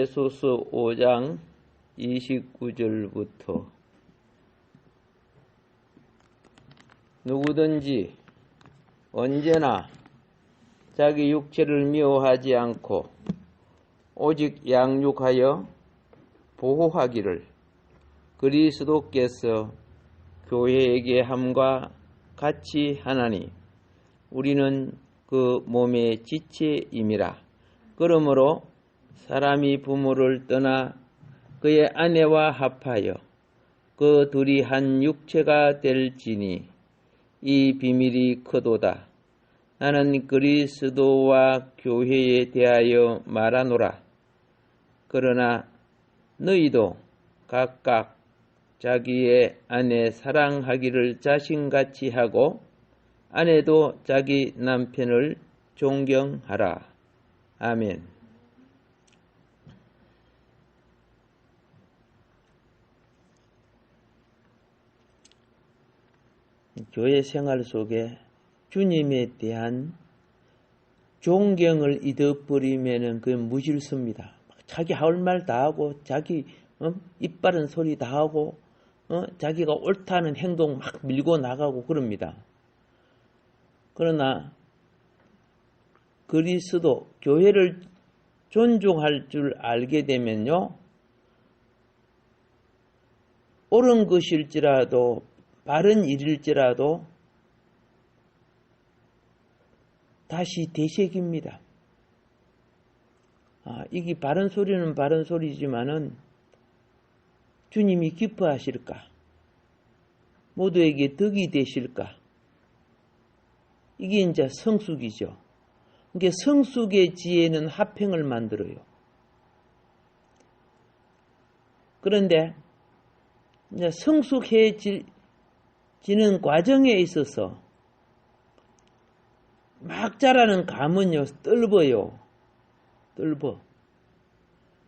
에베소서 5장 29절부터 누구든지 언제나 자기 육체를 미워하지 않고 오직 양육하여 보호하기를 그리스도께서 교회에게 함과 같이 하나니 우리는 그 몸의 지체임이라. 그러므로 사람이 부모를 떠나 그의 아내와 합하여 그 둘이 한 육체가 될지니 이 비밀이 크도다. 나는 그리스도와 교회에 대하여 말하노라. 그러나 너희도 각각 자기의 아내 사랑하기를 자신같이 하고 아내도 자기 남편을 존경하라. 아멘. 교회 생활 속에 주님에 대한 존경을 잊어버리면은 그게 무질서입니다. 자기 할 말 다 하고 자기 입 바른 소리 다 하고 자기가 옳다는 행동 막 밀고 나가고 그럽니다. 그러나 그리스도 교회를 존중할 줄 알게 되면요, 옳은 것일지라도 바른 일일지라도 다시 되새깁니다. 이게 바른 소리는 바른 소리지만은 주님이 기뻐하실까? 모두에게 덕이 되실까? 이게 이제 성숙이죠. 그러니까 성숙의 지혜는 화평을 만들어요. 그런데 이제 성숙해지는 과정에 있어서 막 자라는 감은요, 떫어요. 떫어.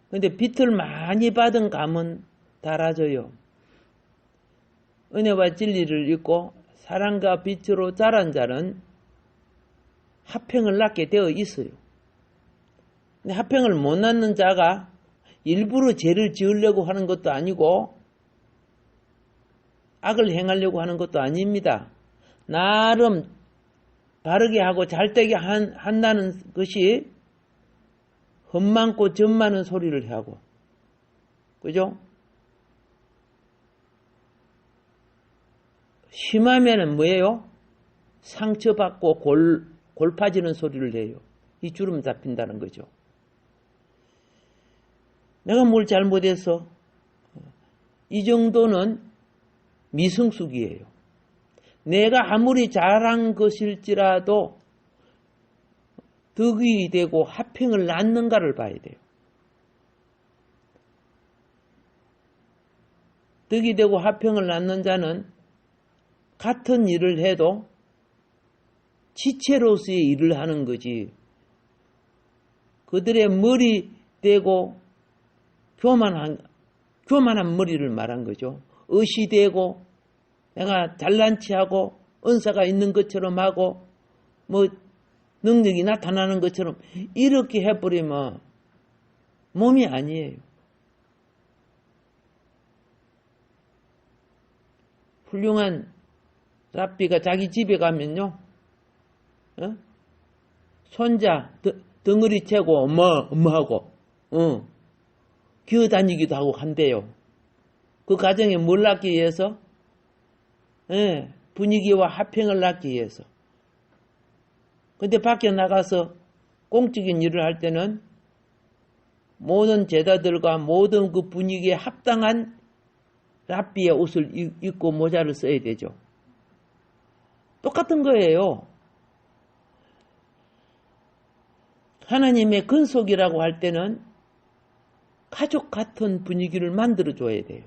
근데 빛을 많이 받은 감은 달아져요. 은혜와 진리를 읽고 사랑과 빛으로 자란 자는 화평을 낳게 되어 있어요. 근데 화평을 못 낳는 자가 일부러 죄를 지으려고 하는 것도 아니고 악을 행하려고 하는 것도 아닙니다. 나름 바르게 하고 잘되게 한다는 것이 흠많고 점 많은 소리를 하고, 그죠? 심하면은 뭐예요? 상처받고 골 파지는 소리를 해요. 이 주름 잡힌다는 거죠. 내가 뭘 잘못했어? 이 정도는 미성숙이에요. 내가 아무리 잘한 것일지라도 덕이 되고 화평을 낳는가를 봐야 돼요. 덕이 되고 화평을 낳는 자는 같은 일을 해도 지체로서의 일을 하는 거지, 그들의 머리 되고 교만한 머리를 말한 거죠. 의시되고 내가 잘난 체하고 은사가 있는 것처럼 하고 뭐 능력이 나타나는 것처럼 이렇게 해버리면 몸이 아니에요. 훌륭한 랍비가 자기 집에 가면요, 손자 덩어리 채고 엄마하고 기어다니기도 하고 한대요. 그 가정에 뭘 낳기 위해서? 분위기와 화평을 낳기 위해서. 근데 밖에 나가서 공적인 일을 할 때는 모든 제자들과 모든 그 분위기에 합당한 랍비의 옷을 입고 모자를 써야 되죠. 똑같은 거예요. 하나님의 근속이라고 할 때는 가족 같은 분위기를 만들어줘야 돼요.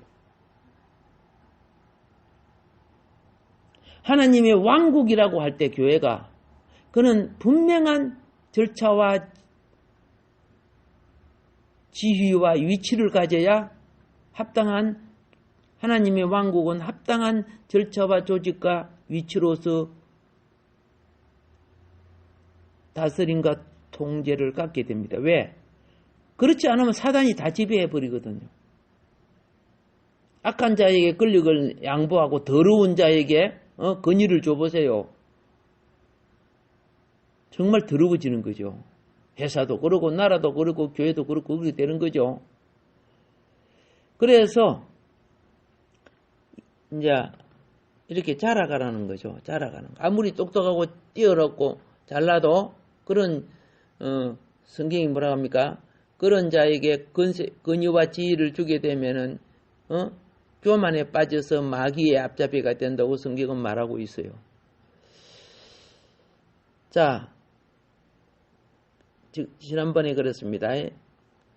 하나님의 왕국이라고 할 때 교회가 그는 분명한 절차와 지위와 위치를 가져야 합당한, 하나님의 왕국은 합당한 절차와 조직과 위치로서 다스림과 통제를 갖게 됩니다. 왜? 그렇지 않으면 사단이 다 지배해 버리거든요. 악한 자에게 권력을 양보하고 더러운 자에게 권위를 줘보세요. 정말 더러워지는 거죠. 회사도 그러고 나라도 그렇고 교회도 그렇고 그렇게 되는 거죠. 그래서 이제 이렇게 자라가라는 거죠. 자라가는 거. 아무리 똑똑하고 뛰어났고 잘나도 그런 성경이 뭐라 합니까? 그런 자에게 권위와 지위를 주게 되면은 교만에 빠져서 마귀의 앞잡이가 된다고 성경은 말하고 있어요. 자, 지난번에 그랬습니다.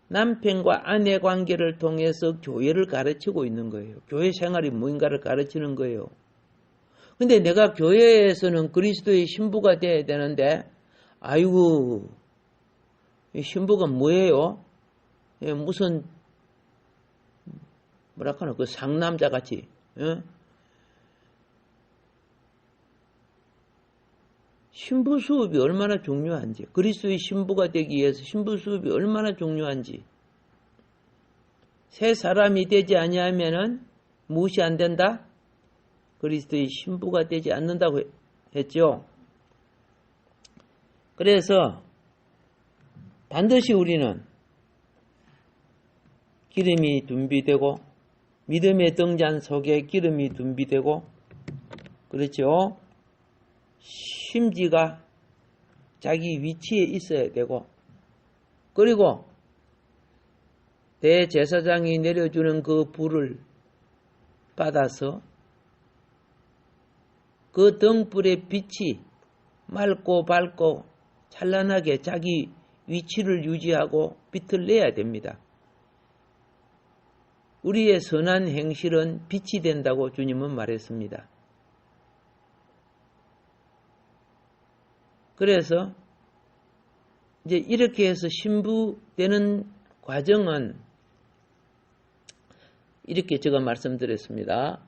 남편과 아내 관계를 통해서 교회를 가르치고 있는 거예요. 교회 생활이 뭔가를 가르치는 거예요. 근데 내가 교회에서는 그리스도의 신부가 돼야 되는데, 아이고, 이 신부가 뭐예요? 무슨, 뭐랄까나, 그 상남자 같이, 신부 수업이 얼마나 중요한지, 그리스도의 신부가 되기 위해서 신부 수업이 얼마나 중요한지, 새 사람이 되지 아니하면은 무엇이 안 된다? 그리스도의 신부가 되지 않는다고 했죠. 그래서 반드시 우리는 기름이 둔비되고 믿음의 등잔 속에 기름이 둔비되고 그렇죠. 심지가 자기 위치에 있어야 되고 그리고 대제사장이 내려주는 그 불을 받아서 그 등불의 빛이 맑고 밝고 찬란하게 자기 위치를 유지하고 빛을 내야 됩니다. 우리의 선한 행실은 빛이 된다고 주님은 말했습니다. 그래서 이제 이렇게 해서 신부되는 과정은 이렇게 제가 말씀드렸습니다.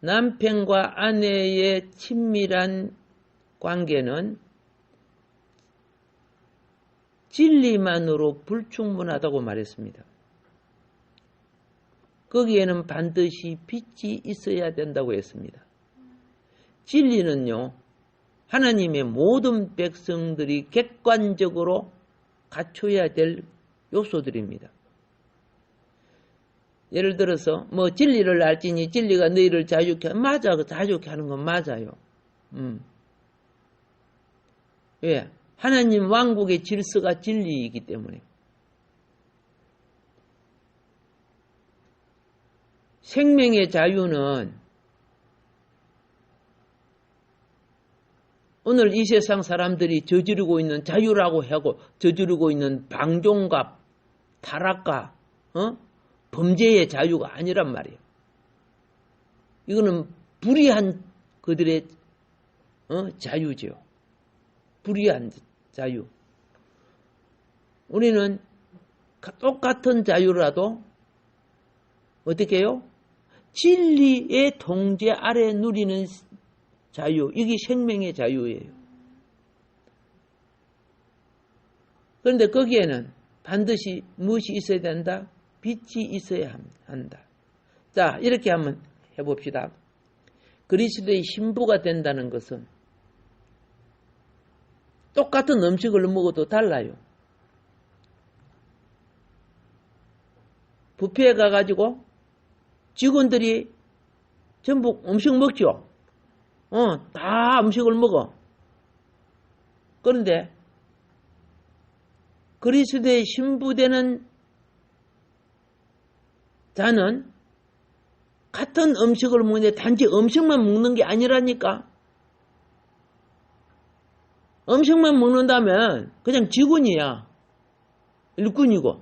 남편과 아내의 친밀한 관계는 진리만으로 불충분하다고 말했습니다. 거기에는 반드시 빛이 있어야 된다고 했습니다. 진리는요, 하나님의 모든 백성들이 객관적으로 갖춰야 될 요소들입니다. 예를 들어서 뭐 진리를 알지니 진리가 너희를 자유케 맞아. 자유케 하는 건 맞아요. 왜? 하나님 왕국의 질서가 진리이기 때문에. 생명의 자유는 오늘 이 세상 사람들이 저지르고 있는 자유라고 하고 저지르고 있는 방종과 타락과 범죄의 자유가 아니란 말이에요. 이거는 불의한 그들의 자유죠. 불의한 자유. 우리는 똑같은 자유라도 어떻게 해요? 진리의 통제 아래 누리는 자유. 이게 생명의 자유예요. 그런데 거기에는 반드시 무엇이 있어야 된다? 빛이 있어야 한다. 자, 이렇게 한번 해봅시다. 그리스도의 신부가 된다는 것은 똑같은 음식을 먹어도 달라요. 뷔페에 가가지고 직원들이 전부 음식 먹죠. 다 음식을 먹어. 그런데 그리스도의 신부되는 자는 같은 음식을 먹는데 단지 음식만 먹는 게 아니라니까. 음식만 먹는다면 그냥 직원이야. 일꾼이고.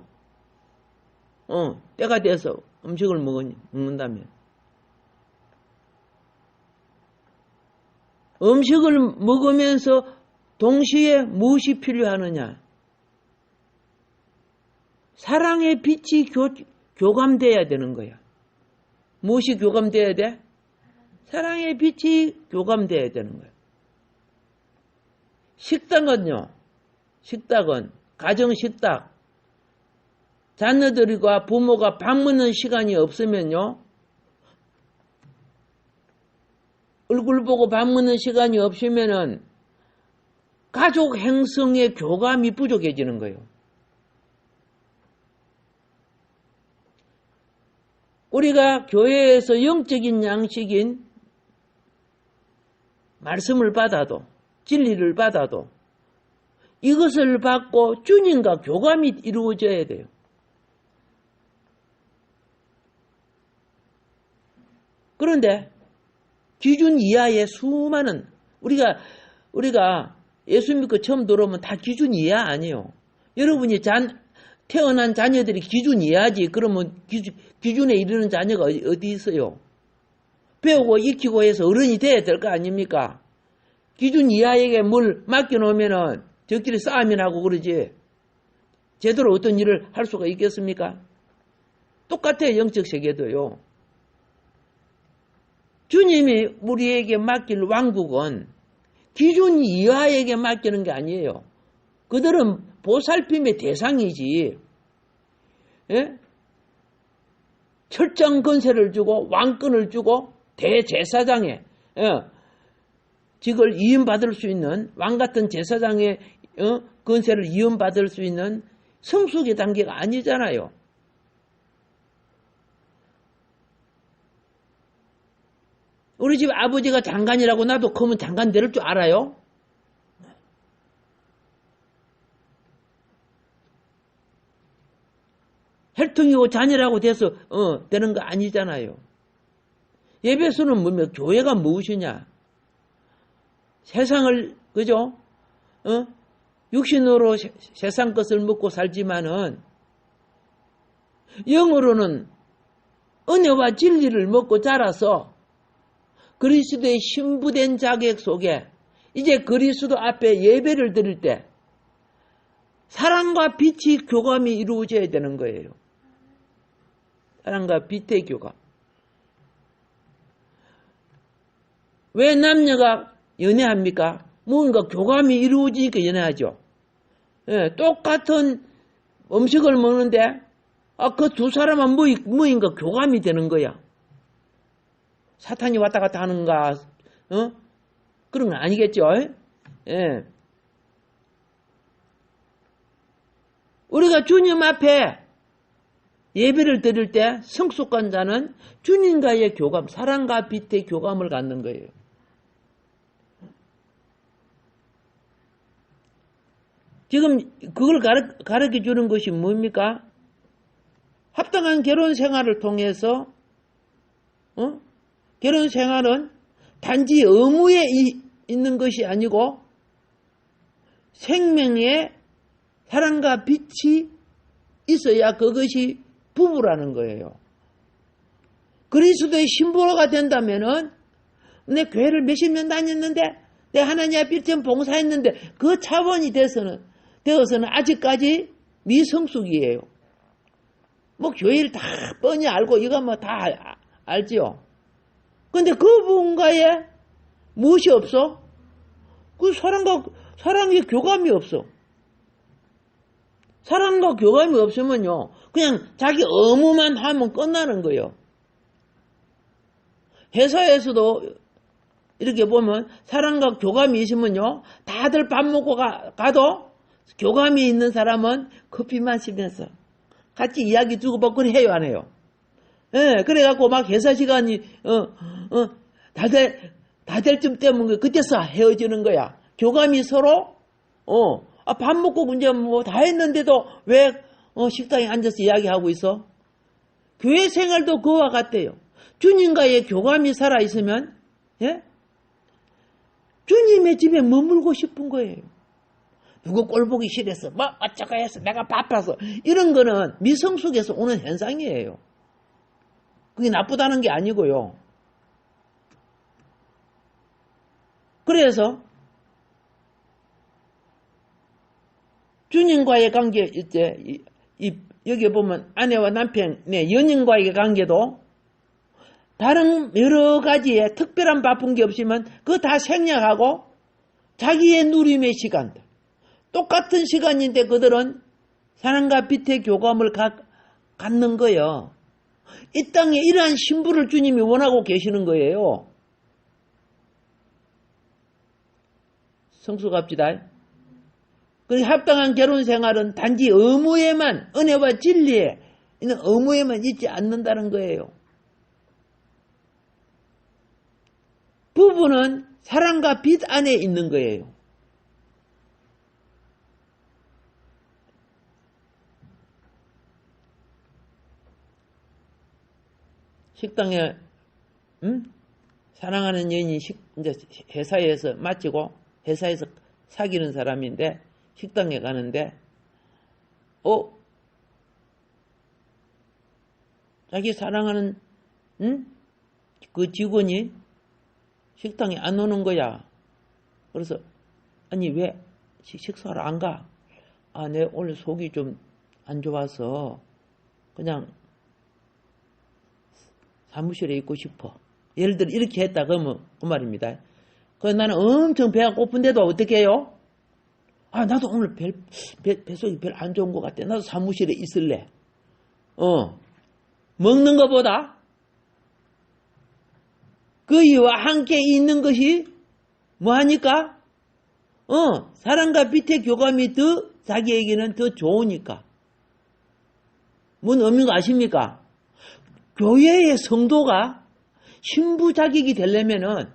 때가 돼서 음식을 먹는다면. 음식을 먹으면서 동시에 무엇이 필요하느냐? 사랑의 빛이 교감돼야 되는 거야. 무엇이 교감돼야 돼? 사랑의 빛이 교감돼야 되는 거야. 식당은 가정식탁, 자녀들과 부모가 밥 먹는 시간이 없으면요, 얼굴 보고 밥 먹는 시간이 없으면은 가족 행성의 교감이 부족해지는 거예요. 우리가 교회에서 영적인 양식인 말씀을 받아도, 진리를 받아도 이것을 받고 주님과 교감이 이루어져야 돼요. 그런데 기준 이하의 수많은, 우리가 예수 믿고 처음 들어오면 다 기준 이하 아니에요. 여러분이 태어난 자녀들이 기준 이하지. 그러면 기준에 이르는 자녀가 어디 있어요? 배우고 익히고 해서 어른이 돼야 될 거 아닙니까? 기준 이하에게 뭘 맡겨놓으면은 저끼리 싸움이 나고 그러지. 제대로 어떤 일을 할 수가 있겠습니까? 똑같아요, 영적 세계도요. 주님이 우리에게 맡길 왕국은 기준 이하에게 맡기는 게 아니에요. 그들은 보살핌의 대상이지. 예? 철장 건세를 주고 왕권을 주고 대제사장의 직을 이임받을 수 있는, 왕같은 제사장의 건세를 이임받을 수 있는 성숙의 단계가 아니잖아요. 우리 집 아버지가 장관이라고 나도 크면 장관 될 줄 알아요? 혈통이고 자녀라고 돼서 되는 거 아니잖아요. 예배소는 뭐며 교회가 무엇이냐? 세상을 그죠? 육신으로 세상 것을 먹고 살지만은 영으로는 은혜와 진리를 먹고 자라서 그리스도의 신부된 자격 속에 이제 그리스도 앞에 예배를 드릴 때 사랑과 빛이 교감이 이루어져야 되는 거예요. 사랑과 빛의 교감. 왜 남녀가 연애합니까? 뭔가 교감이 이루어지니까 연애하죠. 예, 똑같은 음식을 먹는데 그 두 사람은 뭐인가 교감이 되는 거야. 사탄이 왔다 갔다 하는가, 그런 건 아니겠죠? 예. 우리가 주님 앞에 예배를 드릴 때 성숙한 자는 주님과의 교감, 사랑과 빛의 교감을 갖는 거예요. 지금 그걸 가르쳐 주는 것이 뭡니까? 합당한 결혼 생활을 통해서 결혼 생활은 단지 의무에 있는 것이 아니고 생명에 사랑과 빛이 있어야 그것이 부부라는 거예요. 그리스도의 신부가 된다면은 내 교회를 몇십 년 다녔는데 내 하나님 앞에 좀 봉사했는데 그 차원이 되어서는 아직까지 미성숙이에요. 뭐 교회를 다 뻔히 알고 이거 뭐 다 알지요. 근데 그분과의 무엇이 없어? 그 사랑의 교감이 없어. 사랑과 교감이 없으면요, 그냥 자기 의무만 하면 끝나는 거예요. 회사에서도 이렇게 보면 사랑과 교감이 있으면요, 다들 밥 먹고 가도 교감이 있는 사람은 커피 마시면서 같이 이야기 주고받고 해요, 안 해요? 예, 그래갖고 막 회사 시간이, 다 될 쯤 때문에 그때서 헤어지는 거야. 교감이 서로, 밥 먹고 이제 뭐 다 했는데도 왜, 식당에 앉아서 이야기하고 있어? 교회 생활도 그와 같대요. 주님과의 교감이 살아있으면, 예? 주님의 집에 머물고 싶은 거예요. 누구 꼴 보기 싫어서, 뭐, 어쩌고 해서, 내가 바빠서. 이런 거는 미성숙에서 오는 현상이에요. 그게 나쁘다는 게 아니고요. 그래서, 주님과의 관계, 이제, 여기 보면 아내와 남편의 연인과의 관계도 다른 여러 가지의 특별한 바쁜 게 없으면 그거 다 생략하고 자기의 누림의 시간들. 똑같은 시간인데 그들은 사랑과 빛의 교감을 갖는 거예요. 이 땅에 이러한 신부를 주님이 원하고 계시는 거예요. 성수 갑시다. 그 합당한 결혼 생활은 단지 의무에만, 은혜와 진리에 있는 의무에만 있지 않는다는 거예요. 부부는 사랑과 빛 안에 있는 거예요. 식당에 사랑하는 여인이 이제 회사에서 마치고 회사에서 사귀는 사람인데 식당에 가는데 자기 사랑하는 그 직원이 식당에 안 오는 거야. 그래서 아니 왜 식사하러 안 가? 아, 내 오늘 속이 좀 안 좋아서 그냥 사무실에 있고 싶어. 예를 들어 이렇게 했다 그러면 그 말입니다. 그래서 나는 엄청 배가 고픈데도 어떻게 해요? 아, 나도 오늘 배속이 별 안 좋은 것 같아. 나도 사무실에 있을래. 먹는 것보다 그 이와 함께 있는 것이 뭐하니까? 사랑과 빛의 교감이 더 자기에게는 더 좋으니까. 뭔 의미가 아십니까? 교회의 성도가 신부 자격이 되려면은,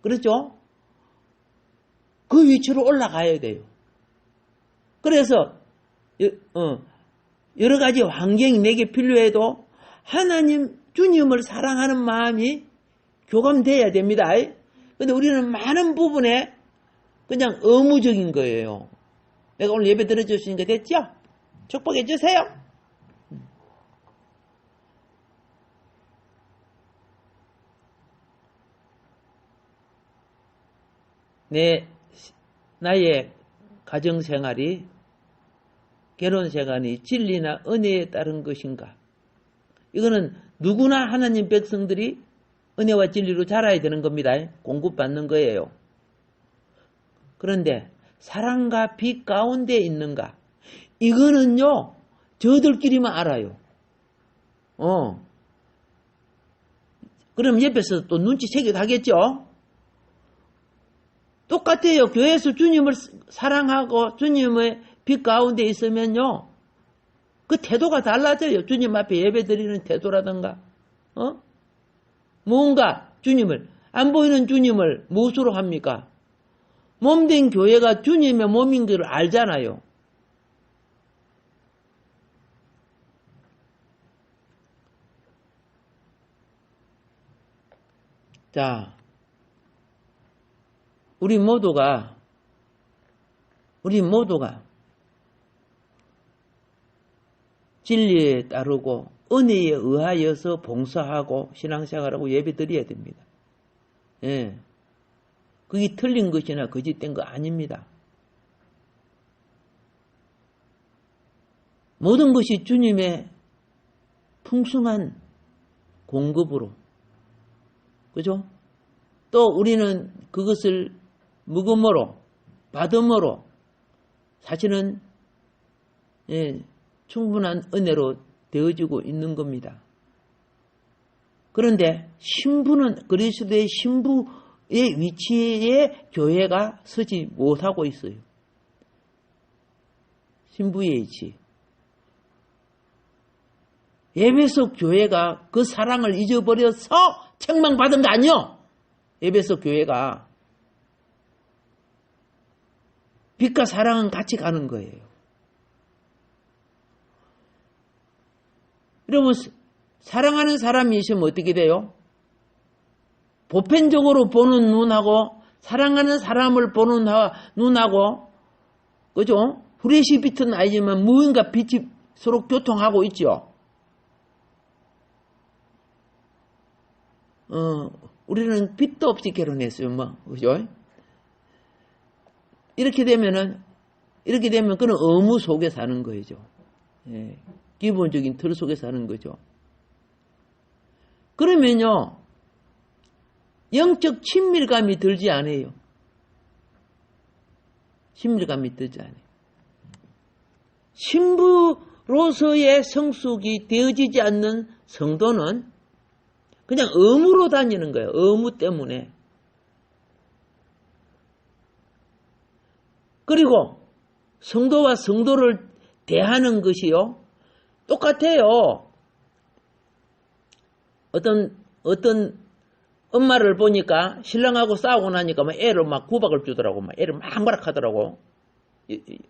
그렇죠? 그 위치로 올라가야 돼요. 그래서, 여러 가지 환경이 내게 필요해도 하나님, 주님을 사랑하는 마음이 교감돼야 됩니다. 근데 우리는 많은 부분에 그냥 의무적인 거예요. 내가 오늘 예배 들어주시니까 됐죠? 축복해 주세요. 나의 가정생활이, 결혼생활이 진리나 은혜에 따른 것인가? 이거는 누구나 하나님 백성들이 은혜와 진리로 자라야 되는 겁니다. 공급받는 거예요. 그런데 사랑과 빛 가운데 있는가? 이거는요, 저들끼리만 알아요. 그럼 옆에서 또 눈치 채기도 하겠죠? 똑같아요. 교회에서 주님을 사랑하고 주님의 빛 가운데 있으면요, 그 태도가 달라져요. 주님 앞에 예배 드리는 태도라든가, 뭔가 주님을, 안 보이는 주님을 무엇으로 합니까? 몸된 교회가 주님의 몸인 걸 알잖아요. 자, 우리 모두가 진리에 따르고 은혜에 의하여서 봉사하고 신앙생활하고 예배드려야 됩니다. 예. 그게 틀린 것이나 거짓된 거 아닙니다. 모든 것이 주님의 풍성한 공급으로, 그죠? 또 우리는 그것을 묵음으로, 받음으로, 사실은 충분한 은혜로 되어지고 있는 겁니다. 그런데 신부는, 그리스도의 신부의 위치에 교회가 서지 못하고 있어요. 신부의 위치. 에베소 교회가 그 사랑을 잊어버려서 책망받은 거 아니요? 에베소 교회가. 빛과 사랑은 같이 가는 거예요. 여러분, 사랑하는 사람이 있으면 어떻게 돼요? 보편적으로 보는 눈하고 사랑하는 사람을 보는 눈하고, 그죠? 후레쉬 빛은 아니지만 무인과 빛이 서로 교통하고 있죠. 우리는 빛도 없이 결혼했어요, 그죠? 이렇게 되면 그는 의무 속에 사는 거죠. 예, 기본적인 틀 속에 사는 거죠. 그러면요, 영적 친밀감이 들지 않아요. 친밀감이 들지 않아요. 신부 로서의 성숙이 되어지지 않는 성도는 그냥 의무로 다니는 거예요. 의무 때문에. 그리고 성도와 성도를 대하는 것이요. 똑같아요. 어떤 엄마를 보니까 신랑하고 싸우고 나니까 막 애를 막 구박을 주더라고. 막 애를 막 뭐라 하더라고.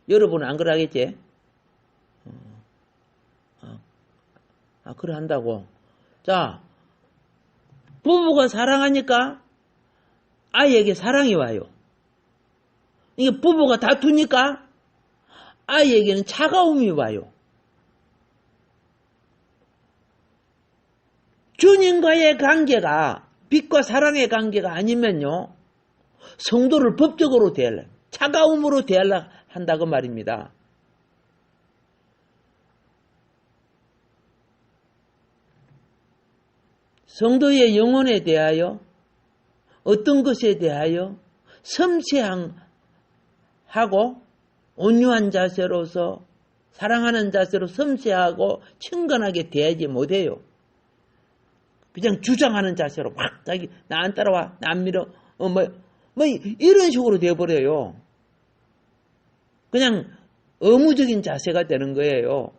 여러분은 안 그러겠지? 그래 한다고. 자, 부부가 사랑하니까 아이에게 사랑이 와요. 이게 부부가 다투니까 아이에게는 차가움이 와요. 주님과의 관계가 빛과 사랑의 관계가 아니면요. 성도를 법적으로 대하려, 차가움으로 대하려 한다고 말입니다. 성도의 영혼에 대하여 어떤 것에 대하여 섬세하고 온유한 자세로서 사랑하는 자세로 섬세하고 친근하게 대하지 못해요. 그냥 주장하는 자세로 막 자기 나 안 따라와, 나 안 밀어, 이런 식으로 되어버려요. 그냥 의무적인 자세가 되는 거예요.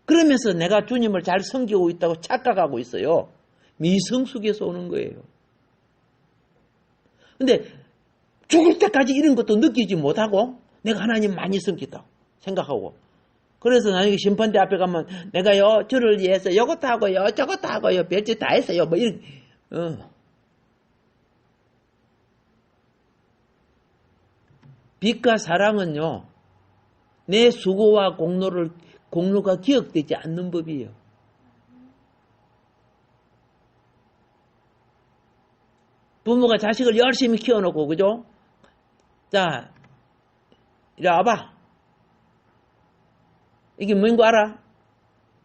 그러면서 내가 주님을 잘 섬기고 있다고 착각하고 있어요. 미성 속에서 오는 거예요. 근데 죽을 때까지 이런 것도 느끼지 못하고 내가 하나님 많이 섬겼다고 생각하고, 그래서 나중에 심판대 앞에 가면 내가요 주를 위해서 이것도 하고요 저것도 하고요 별짓 다 했어요 뭐 이런. 빛과 사랑은요 내 수고와 공로가 기억되지 않는 법이에요. 부모가 자식을 열심히 키워놓고, 그죠? 자, 이리 와봐. 이게 뭔거 알아?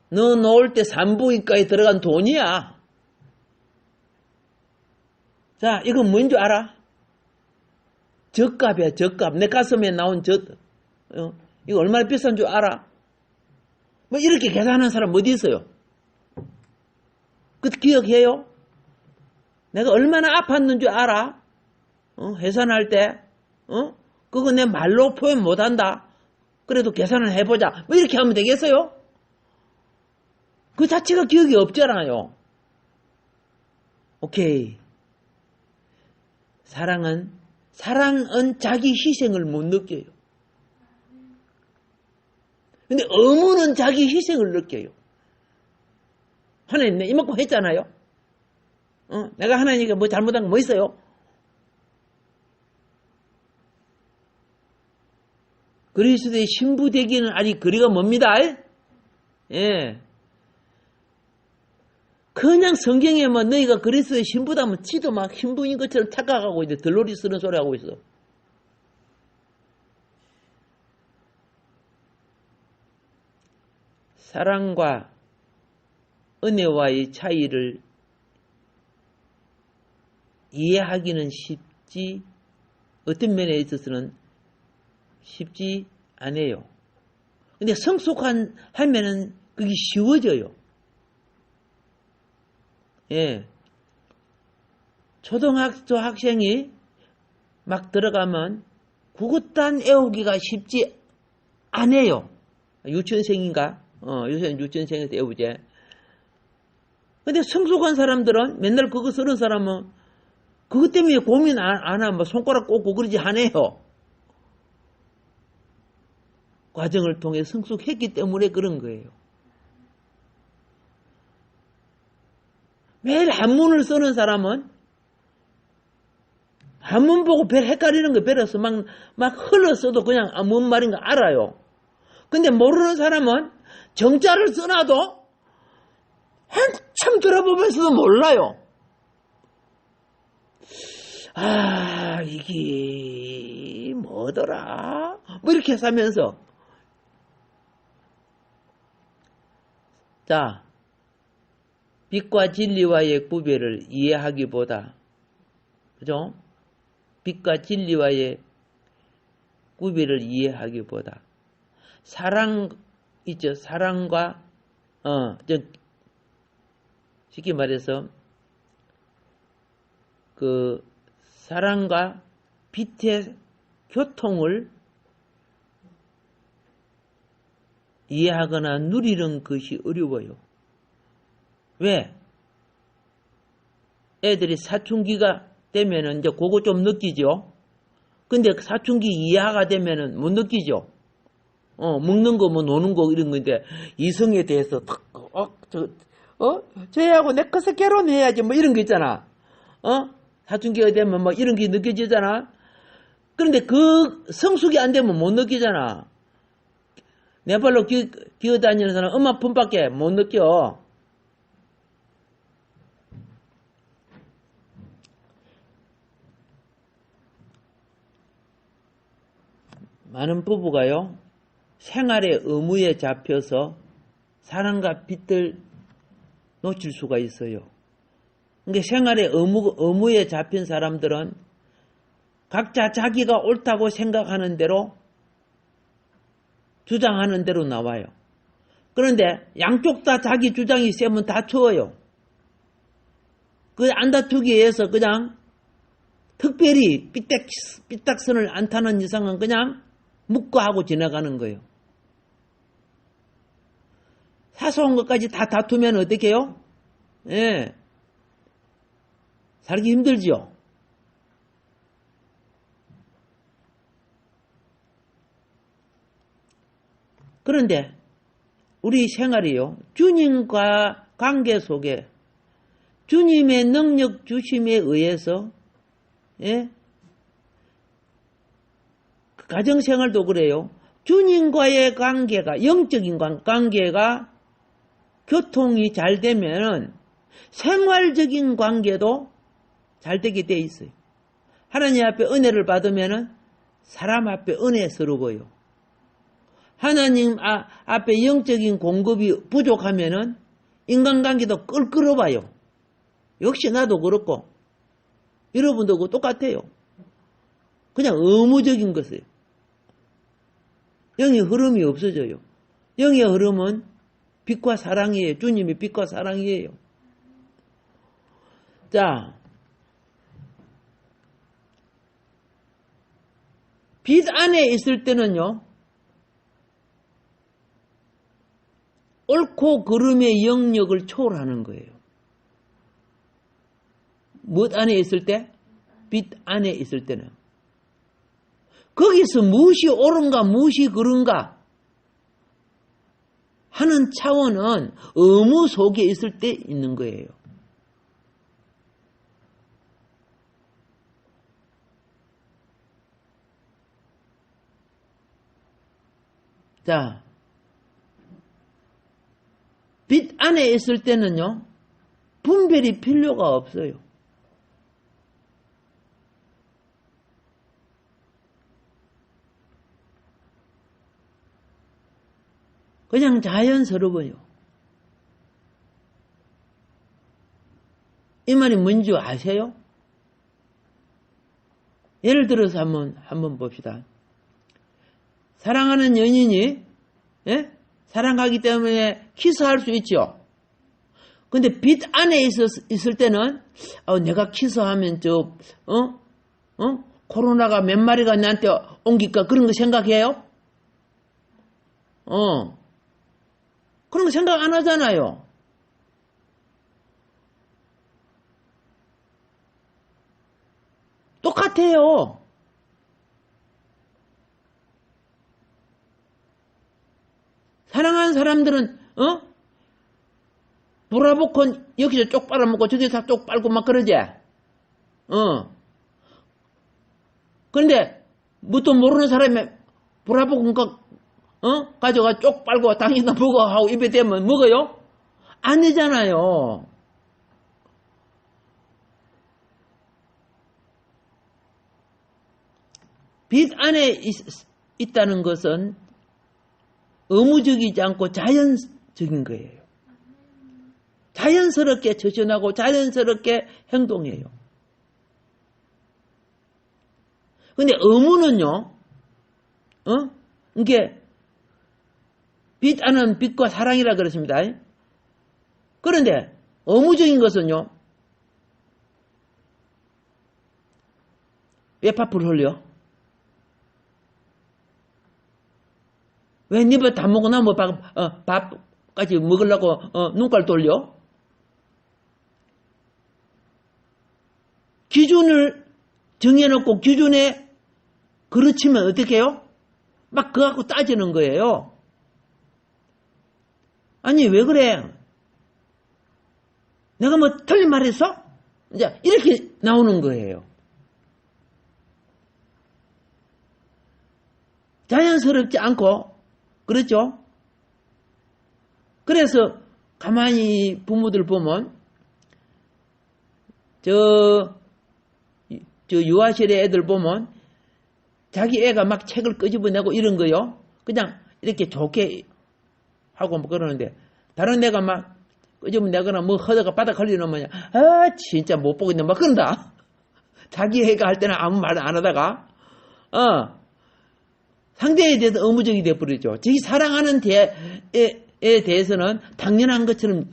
너 놓을 때 산부인과에 들어간 돈이야. 자, 이건 뭔지 알아? 젖값이야, 젖값. 내 가슴에 나온 젖. 이거 얼마나 비싼 줄 알아? 뭐 이렇게 계산하는 사람 어디 있어요? 그 기억해요? 내가 얼마나 아팠는 줄 알아? 해산할 때? 그거 내 말로 표현 못한다. 그래도 계산을 해보자. 뭐 이렇게 하면 되겠어요? 그 자체가 기억이 없잖아요. 오케이. 사랑은 자기 희생을 못 느껴요. 근데 의무는 자기 희생을 느껴요. 하나님, 이만큼 했잖아요. 내가 하나님께 뭐 잘못한 거 뭐 있어요? 그리스도의 신부 되기는 아직 거리가 멉니다. 예. 그냥 성경에 뭐 너희가 그리스도의 신부다면 지도 막 신부인 것처럼 착각하고 이제 들러리 쓰는 소리 하고 있어. 사랑과 은혜와의 차이를 이해하기는 쉽지, 어떤 면에 있어서는 쉽지 않아요. 근데 하면은 그게 쉬워져요. 예. 초등학교 학생이 막 들어가면 그것단 애우기가 쉽지 않아요. 유치원생인가? 요새는 유치원생에서 애우지. 근데 성숙한 사람들은 맨날 그거 쓰는 사람은 그것 때문에 고민 안 하면 손가락 꽂고 그러지 않아요. 과정을 통해 성숙했기 때문에 그런 거예요. 매일 한문을 쓰는 사람은 한문 보고 별 헷갈리는 거 별어서 막 흘러써도 그냥 뭔 말인가 알아요. 근데 모르는 사람은 정자를 써놔도 한참 들어보면서도 몰라요. 이게 뭐더라? 뭐 이렇게 하면서. 자, 빛과 진리와의 구별을 이해하기보다, 그죠? 빛과 진리와의 구별을 이해하기보다 사랑과 있죠. 사랑과, 쉽게 말해서, 사랑과 빛의 교통을 이해하거나 누리는 것이 어려워요. 왜? 애들이 사춘기가 되면은 이제 그거 좀 느끼죠? 근데 사춘기 이하가 되면은 못 느끼죠? 먹는 거, 뭐, 노는 거, 이런 건데, 이성에 대해서, 쟤하고 내 커서 결혼해야지, 뭐, 이런 거 있잖아. 사춘기가 되면 뭐, 이런 게 느껴지잖아? 그런데 그 성숙이 안 되면 못 느끼잖아. 내 발로 기어다니는 사람 엄마 품밖에 못 느껴. 많은 부부가요, 생활의 의무에 잡혀서 사랑과 빛을 놓칠 수가 있어요. 그러니까 생활의 의무에 잡힌 사람들은 각자 자기가 옳다고 생각하는 대로 주장하는 대로 나와요. 그런데 양쪽 다 자기 주장이 세면 다투어요. 안 다투기 위해서 그냥 특별히 삐딱선을 안 타는 이상은 그냥 묵과하고 지나가는 거예요. 사소한 것까지 다 다투면 어떻게 해요? 예. 살기 힘들죠. 그런데 우리 생활이요, 주님과 관계 속에 주님의 능력 주심에 의해서, 예? 가정생활도 그래요. 주님과의 관계가, 영적인 관계가 교통이 잘 되면 생활적인 관계도 잘 되게 돼 있어요. 하나님 앞에 은혜를 받으면 사람 앞에 은혜스러워요. 하나님 앞에 영적인 공급이 부족하면 인간관계도 끌끌어봐요. 역시 나도 그렇고 여러분도 그거 똑같아요. 그냥 의무적인 것이에요. 영의 흐름이 없어져요. 영의 흐름은 빛과 사랑이에요. 주님이 빛과 사랑이에요. 자, 빛 안에 있을 때는요, 옳고 그름의 영역을 초월하는 거예요. 무엇 안에 있을 때? 빛 안에 있을 때는. 거기서 무엇이 옳은가, 무엇이 그른가 하는 차원은 의무 속에 있을 때 있는 거예요. 자, 빛 안에 있을 때는요, 분별이 필요가 없어요. 그냥 자연스러워요. 이 말이 뭔지 아세요? 예를 들어서 한번 봅시다. 사랑하는 연인이, 예? 사랑하기 때문에 키스할 수 있죠. 근데 빛 안에 있을 때는, 내가 키스하면 코로나가 몇 마리가 나한테 옮길까? 그런 거 생각해요? 그런 거 생각 안 하잖아요. 똑같아요. 사랑하는 사람들은, 브라보콘 여기서 쪽 빨아먹고 저기서 쪽 빨고 막 그러지? 그런데, 뭣도 모르는 사람이 브라보콘 가져가 쪽 빨고 당신도 먹어 하고 입에 대면 먹어요? 안 되잖아요. 빛 안에 있다는 것은 의무적이지 않고 자연적인 거예요. 자연스럽게 처신하고 자연스럽게 행동해요. 근데 의무는요, 이게 빛 안은 빛과 사랑이라 그랬습니다. 그런데 의무적인 것은요. 왜 밥을 흘려? 왜 니밥 다 먹고 나면 밥까지 먹으려고 눈깔 돌려? 기준을 정해놓고 기준에 그렇지면 어떻게 해요? 막 그거 갖고 따지는 거예요. 아니 왜 그래? 내가 뭐 틀린 말 했어? 이제 이렇게 나오는 거예요. 자연스럽지 않고 그렇죠? 그래서 가만히 부모들 보면 저 유아실의 애들 보면 자기 애가 막 책을 끄집어내고 이런 거요. 그냥 이렇게 좋게 하고 뭐 그러는데 다른 애가 막 끄집어내거나 뭐 하다가 바닥 흘리면 진짜 못 보겠네 막 그런다. 자기 애가 할 때는 아무 말 안 하다가 상대에 대해서 의무적이 되어버리죠. 자기 사랑하는 애에 대해서는 당연한 것처럼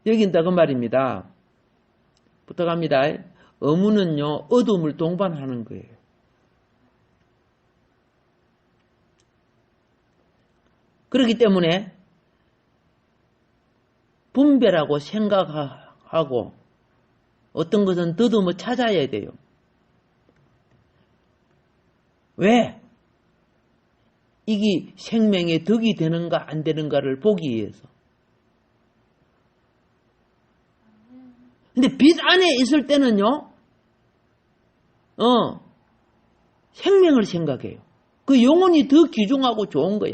여긴다 그 말입니다. 부탁합니다. 의무는요 어둠을 동반하는 거예요. 그렇기 때문에 분별하고 생각하고 어떤 것은 더듬어 찾아야 돼요. 왜? 이게 생명의 덕이 되는가 안 되는가를 보기 위해서. 근데 빛 안에 있을 때는요, 생명을 생각해요. 그 영혼이 더 귀중하고 좋은 거야.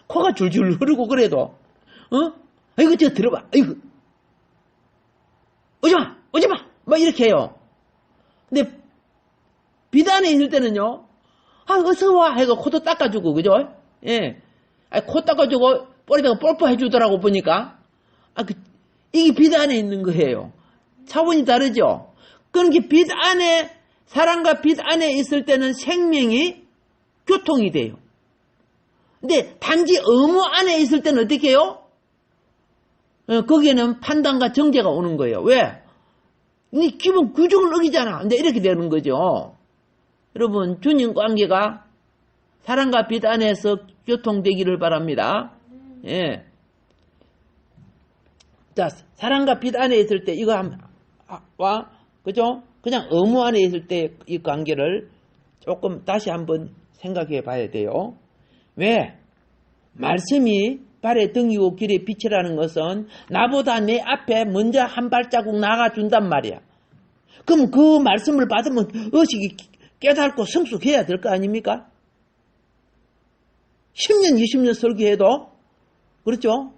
코가 줄줄 흐르고 그래도, 아이고, 저 들어봐. 아이고. 오지 마! 막 이렇게 해요. 근데 빛 안에 있을 때는요, 어서 와! 해가 코도 닦아주고, 그죠? 예. 코 닦아주고, 뿌리다가 뽀뽀 해주더라고, 보니까. 이게 빛 안에 있는 거예요. 차원이 다르죠? 그러니까 빛 안에, 사랑과 빛 안에 있을 때는 생명이 교통이 돼요. 근데 단지 의무 안에 있을 때는 어떻게 해요? 거기에는 판단과 정죄가 오는 거예요. 왜? 이 기본 규정을 어기잖아. 근데 이렇게 되는 거죠. 여러분, 주님 관계가 사랑과 빛 안에서 교통되기를 바랍니다. 예. 자, 사랑과 빛 안에 있을 때, 그죠? 그냥 의무 안에 있을 때 이 관계를 조금 다시 한번 생각해 봐야 돼요. 왜? 말씀이 발의 등이고 길의 빛이라는 것은 나보다 내 앞에 먼저 한 발자국 나가준단 말이야. 그럼 그 말씀을 받으면 의식이 깨닫고 성숙해야 될 거 아닙니까? 10년, 20년 설교해도, 그렇죠?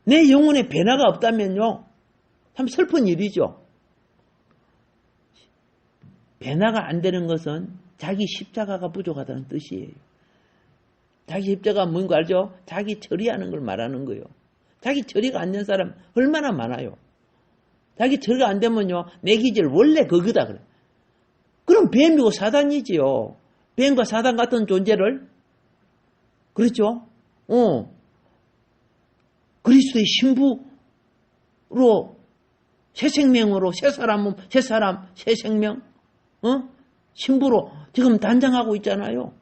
내 영혼에 변화가 없다면요, 참 슬픈 일이죠. 변화가 안 되는 것은 자기 십자가가 부족하다는 뜻이에요. 자기 십자가가 뭔가 알죠? 자기 처리하는 걸 말하는 거예요. 자기 처리가 안 된 사람 얼마나 많아요. 자기 처리가 안 되면요, 내 기질 원래 그거다 그래. 그럼 뱀이고 사단이지요. 뱀과 사단 같은 존재를, 그렇죠? 그리스도의 신부로, 새 생명으로, 새 사람, 새 생명, 신부로 지금 단장하고 있잖아요.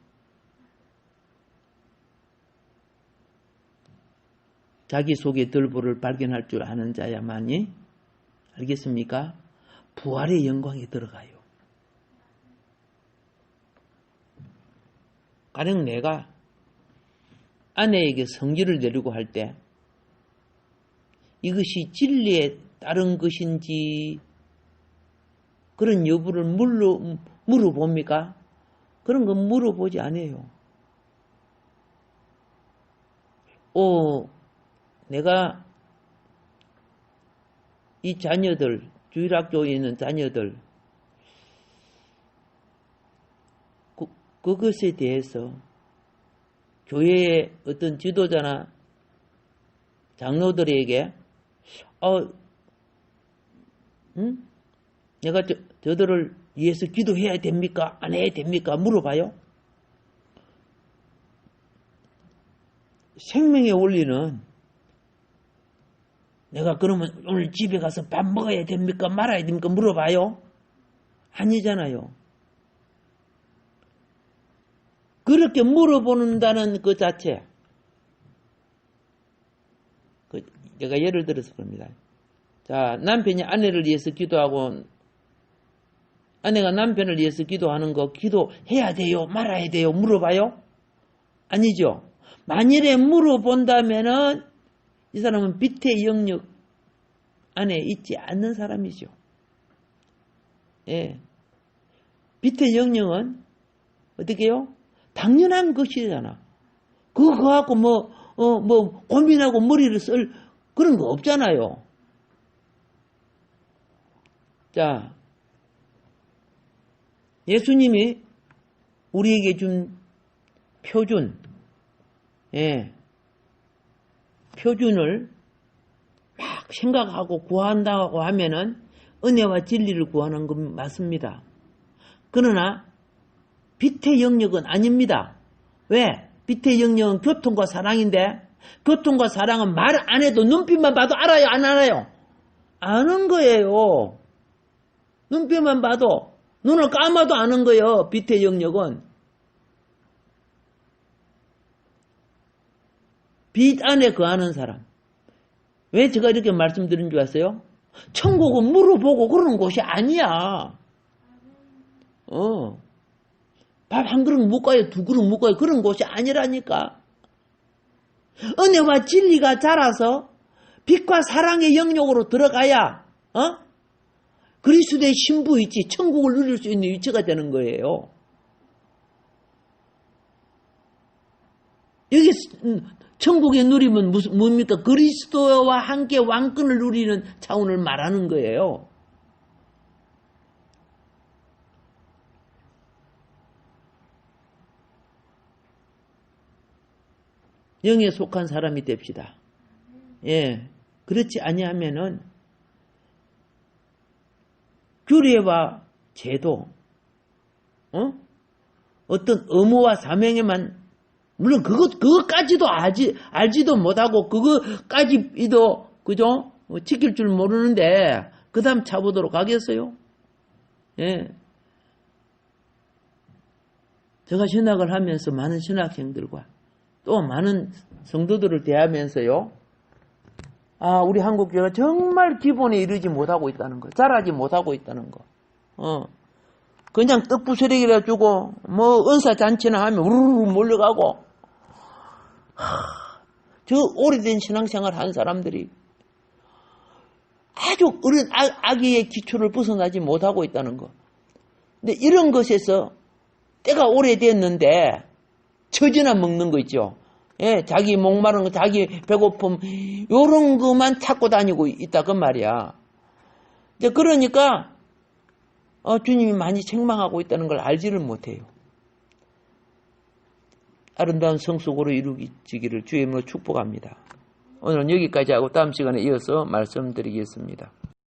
자기 속의 들보를 발견할 줄 아는 자야만이, 알겠습니까? 부활의 영광에 들어가요. 가령 내가 아내에게 성질을 내리고 할 때 이것이 진리에 따른 것인지 그런 여부를 물어봅니까? 그런 건 물어보지 않아요. 내가 이 자녀들, 주일학교에 있는 자녀들, 그것에 대해서 교회의 어떤 지도자나 장로들에게 내가 저들을 위해서 기도해야 됩니까? 안 해야 됩니까? 물어봐요. 생명의 원리는 내가 그러면 오늘 집에 가서 밥 먹어야 됩니까? 말아야 됩니까? 물어봐요? 아니잖아요. 그렇게 물어본다는 그 자체. 제가 예를 들어서 그럽니다. 자, 남편이 아내를 위해서 기도하고 아내가 남편을 위해서 기도하는 거 기도해야 돼요? 말아야 돼요? 물어봐요? 아니죠. 만일에 물어본다면은 이 사람은 빛의 영역 안에 있지 않는 사람이죠. 예. 빛의 영역은 어떻게 해요? 당연한 것이잖아. 그거 갖고 고민하고 머리를 쓸 그런 거 없잖아요. 자, 예수님이 우리에게 준 표준, 표준을 막 생각하고 구한다고 하면은 은혜와 진리를 구하는 건 맞습니다. 그러나 빛의 영역은 아닙니다. 왜? 빛의 영역은 교통과 사랑인데 교통과 사랑은 말 안 해도 눈빛만 봐도 알아요? 안 알아요? 아는 거예요. 눈빛만 봐도 눈을 감아도 아는 거예요. 빛의 영역은. 빛 안에 거하는 사람. 왜 제가 이렇게 말씀드린 줄 아세요? 천국은 물어보고 그러는 곳이 아니야. 밥 한 그릇 못 가요, 두 그릇 못 가요. 그런 곳이 아니라니까. 은혜와 진리가 자라서 빛과 사랑의 영역으로 들어가야 그리스도의 신부이지 천국을 누릴 수 있는 위치가 되는 거예요. 여기 천국의 누림은 뭡니까? 그리스도와 함께 왕권을 누리는 차원을 말하는 거예요. 영에 속한 사람이 됩시다. 예, 그렇지 아니하면은 규례와 제도, 어떤 의무와 사명에만 물론 그것까지도 알지도 못하고 그것까지도 그죠? 지킬 줄 모르는데 그다음 차보도록 하겠어요? 예. 제가 신학을 하면서 많은 신학생들과 또 많은 성도들을 대하면서요. 우리 한국교회가 정말 기본에 이르지 못하고 있다는 거, 자라지 못하고 있다는 거. 그냥 떡부스러기라 주고 은사 잔치나 하면 우르르 몰려가고. 저 오래된 신앙생활 한 사람들이 아주 어린 아기의 기초를 벗어나지 못하고 있다는 거. 근데 이런 것에서 때가 오래됐는데 처지나 먹는 거 있죠. 예, 자기 목마른 거, 자기 배고픔 요런 것만 찾고 다니고 있다 그 말이야. 이제 그러니까 주님이 많이 책망하고 있다는 걸 알지를 못해요. 아름다운 성숙으로 이루어지기를 주의 이름으로 축복합니다. 오늘은 여기까지 하고 다음 시간에 이어서 말씀드리겠습니다.